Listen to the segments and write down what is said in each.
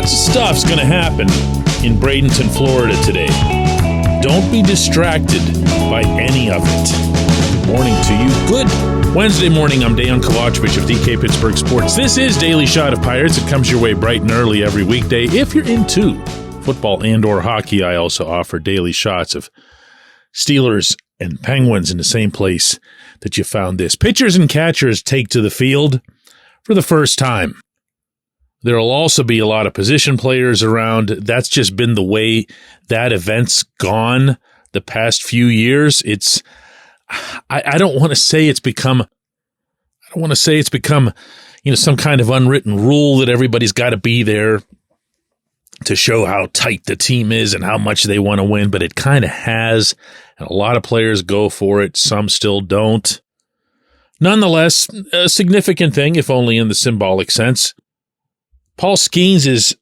Stuff's going to happen in Bradenton, Florida today. Don't be distracted by any of it. Good morning to you. Good Wednesday morning. I'm Dejan Kovacevic of DK Pittsburgh Sports. This is Daily Shot of Pirates. It comes your way bright and early every weekday. If you're into football and or hockey, I also offer daily shots of Steelers and Penguins in the same place that you found this. Pitchers and catchers take to the field for the first time. There will also be a lot of position players around. That's just been the way that event's gone the past few years. I don't want to say it's become, some kind of unwritten rule that everybody's got to be there to show how tight the team is and how much they want to win, but it kind of has, and a lot of players go for it. Some still don't. Nonetheless, a significant thing, if only in the symbolic sense. Paul Skeens is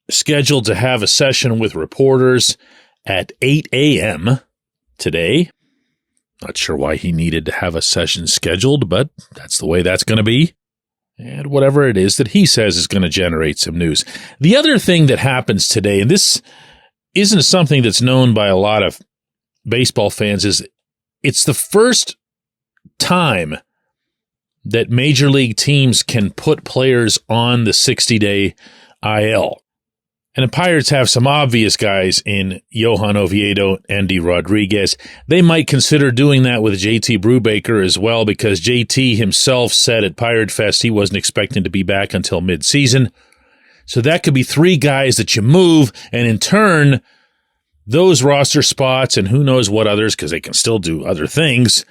scheduled to have a session with reporters at 8 a.m. today. Not sure why he needed to have a session scheduled, but that's the way that's going to be. And whatever it is that he says is going to generate some news. The other thing that happens today, and this isn't something that's known by a lot of baseball fans, is it's the first time that major league teams can put players on the 60-day IL. And the Pirates have some obvious guys in Johan Oviedo, Andy Rodriguez. They might consider doing that with JT Brubaker as well, because JT himself said at Pirate Fest he wasn't expecting to be back until midseason. So that could be three guys that you move, and in turn, those roster spots and who knows what others, because they can still do other things,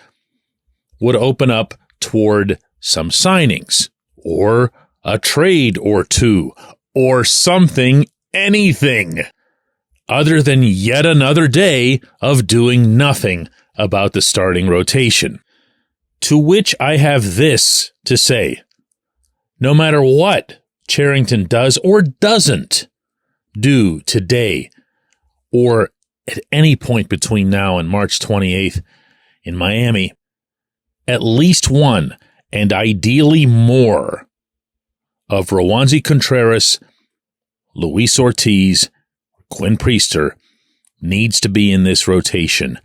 would open up toward some signings or a trade or two or something, anything other than yet another day of doing nothing about the starting rotation. To which I have this to say. No matter what Cherington does or doesn't do today or at any point between now and March 28th in Miami, at least one, and ideally more, of Roansy Contreras, Luis Ortiz, Quinn Priester needs to be in this rotation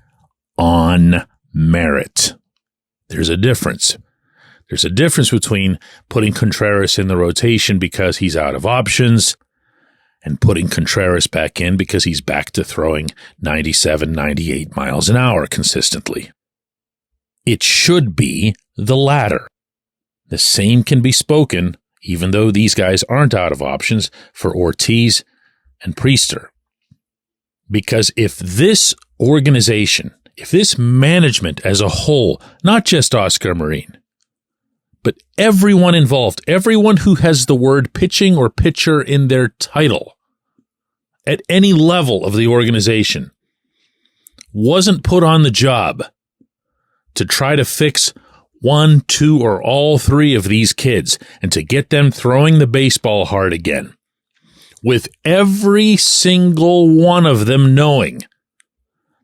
on merit. There's a difference. There's a difference between putting Contreras in the rotation because he's out of options and putting Contreras back in because he's back to throwing 97, 98 miles an hour consistently. It should be the latter. The same can be spoken, even though these guys aren't out of options, for Ortiz and Priester. Because if this organization, if this management as a whole, not just Oscar Marin, but everyone involved, everyone who has the word pitching or pitcher in their title, at any level of the organization, wasn't put on the job to try to fix one, two, or all three of these kids and to get them throwing the baseball hard again, with every single one of them knowing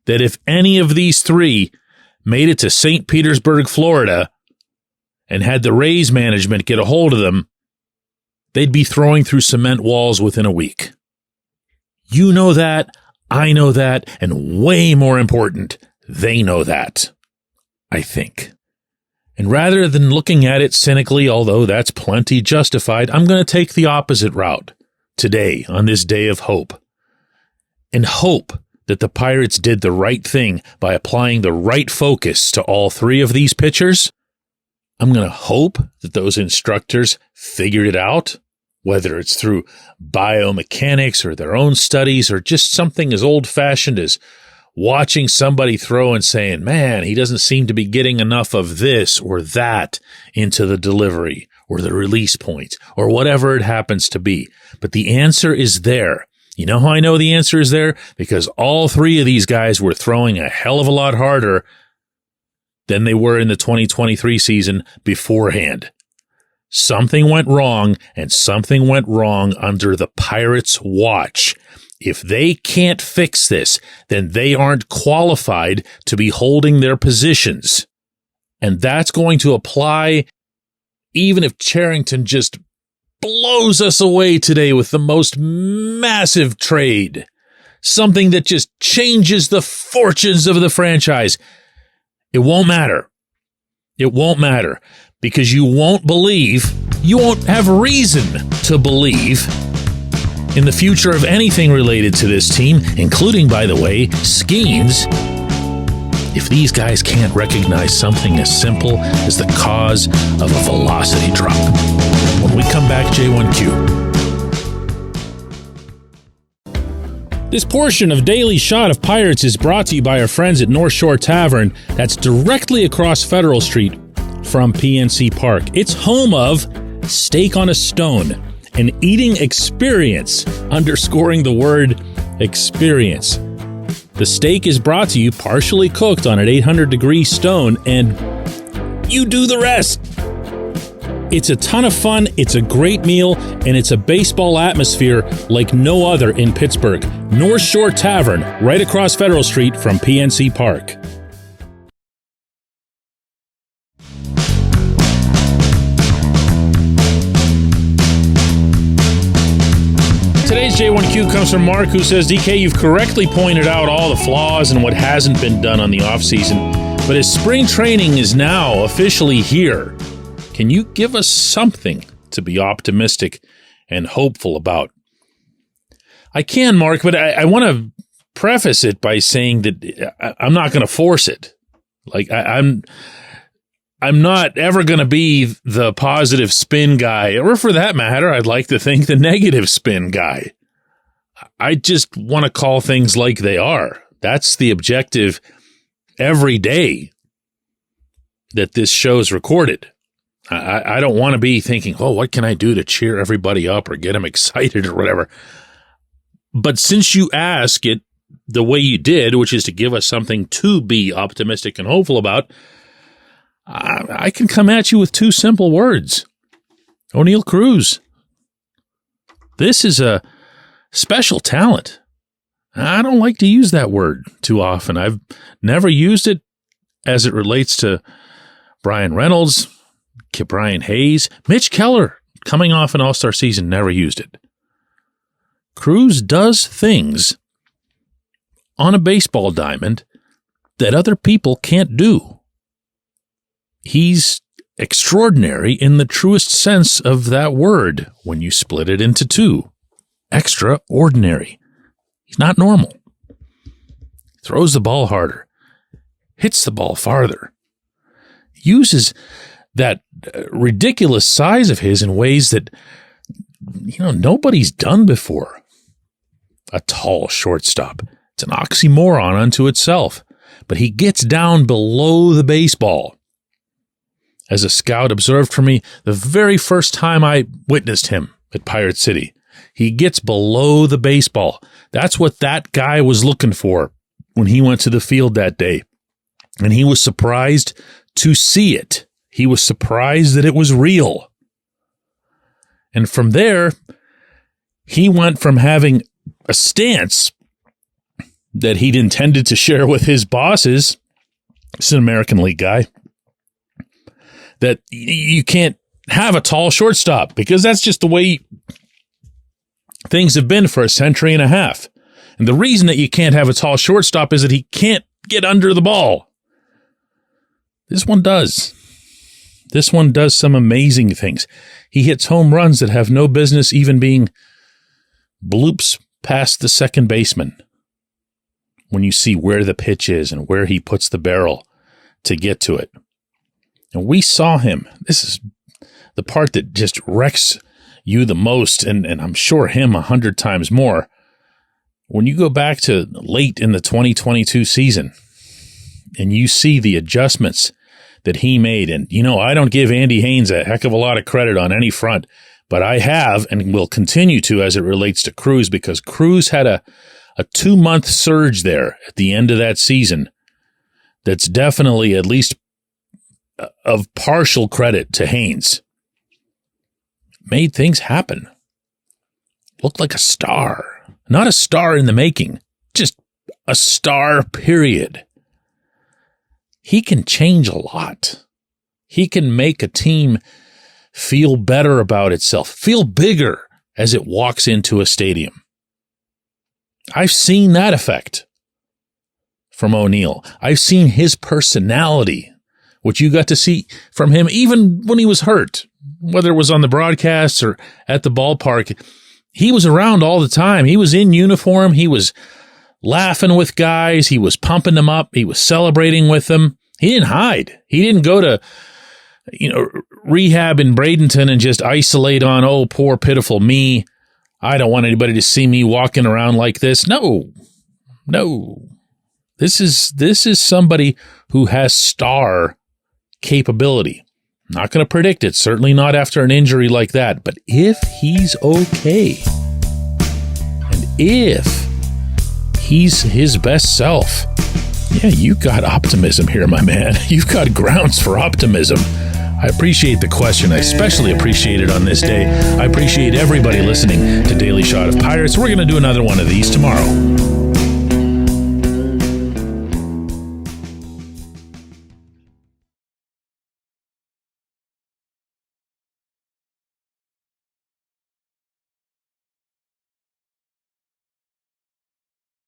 that if any of these three made it to St. Petersburg, Florida, and had the Rays management get a hold of them, they'd be throwing through cement walls within a week. You know that, I know that, and way more important, they know that, I think. And rather than looking at it cynically, although that's plenty justified, I'm going to take the opposite route today on this day of hope. And hope that the Pirates did the right thing by applying the right focus to all three of these pitchers. I'm going to hope that those instructors figured it out, whether it's through biomechanics or their own studies or just something as old-fashioned as watching somebody throw and saying, man, he doesn't seem to be getting enough of this or that into the delivery or the release point or whatever it happens to be. But the answer is there. You know how I know the answer is there? Because all three of these guys were throwing a hell of a lot harder than they were in the 2023 season beforehand. Something went wrong, and something went wrong under the Pirates' watch. If they can't fix this, then they aren't qualified to be holding their positions. And that's going to apply even if Cherington just blows us away today with the most massive trade, something that just changes the fortunes of the franchise, it won't matter. It won't matter because you won't have reason to believe in the future of anything related to this team, including, by the way, schemes, if these guys can't recognize something as simple as the cause of a velocity drop. When we come back, J1Q. This portion of Daily Shot of Pirates is brought to you by our friends at Northshore Tavern. That's directly across Federal Street from PNC Park. It's home of Steak on a Stone, an eating experience, underscoring the word experience. The steak is brought to you partially cooked on an 800-degree stone, and you do the rest. It's a ton of fun, it's a great meal, and it's a baseball atmosphere like no other in Pittsburgh. Northshore Tavern, right across Federal Street from PNC Park. Today's J1Q comes from Mark, who says, DK, you've correctly pointed out all the flaws and what hasn't been done on the offseason, but as spring training is now officially here, can you give us something to be optimistic and hopeful about? I can, Mark, but I want to preface it by saying that I'm not going to force it. Like I'm not ever going to be the positive spin guy, or for that matter, I'd like to think the negative spin guy. I just want to call things like they are. That's the objective every day that this show's recorded. I don't want to be thinking, oh, what can I do to cheer everybody up or get them excited or whatever. But since you ask it the way you did, which is to give us something to be optimistic and hopeful about, I can come at you with two simple words. O'Neal Cruz. This is a special talent. I don't like to use that word too often. I've never used it as it relates to Brian Reynolds, Brian Hayes, Mitch Keller, coming off an all-star season, never used it. Cruz does things on a baseball diamond that other people can't do. He's extraordinary in the truest sense of that word when you split it into two. Extraordinary. He's not normal. Throws the ball harder. Hits the ball farther. Uses that ridiculous size of his in ways that, nobody's done before. A tall shortstop. It's an oxymoron unto itself. But he gets down below the baseball. As a scout observed for me the very first time I witnessed him at Pirate City, he gets below the baseball. That's what that guy was looking for when he went to the field that day. And he was surprised to see it. He was surprised that it was real. And from there, he went from having a stance that he'd intended to share with his bosses, it's an American League guy, that you can't have a tall shortstop because that's just the way things have been for a century and a half. And the reason that you can't have a tall shortstop is that he can't get under the ball. This one does. This one does some amazing things. He hits home runs that have no business even being bloops past the second baseman. When you see where the pitch is and where he puts the barrel to get to it. And we saw him. This is the part that just wrecks you the most, and I'm sure him 100 times more. When you go back to late in the 2022 season and you see the adjustments that he made, and I don't give Andy Haynes a heck of a lot of credit on any front, but I have and will continue to as it relates to Cruz, because Cruz had a 2-month surge there at the end of that season that's definitely at least of partial credit to Haynes. Made things happen. Looked like a star. Not a star in the making, just a star, period. He can change a lot. He can make a team feel better about itself, feel bigger as it walks into a stadium. I've seen that effect from O'Neal. I've seen his personality, which you got to see from him even when he was hurt, whether it was on the broadcasts or at the ballpark. He was around all the time. He was in uniform. He was laughing with guys. He was pumping them up. He was celebrating with them. He didn't hide. He didn't go to, rehab in Bradenton and just isolate on, oh, poor, pitiful me. I don't want anybody to see me walking around like this. No. This is somebody who has star capability. Not going to predict it, certainly not after an injury like that. But if he's okay, and if he's his best self, yeah, you've got optimism here, my man. You've got grounds for optimism. I appreciate the question. I especially appreciate it on this day. I appreciate everybody listening to Daily Shot of Pirates. We're going to do another one of these tomorrow.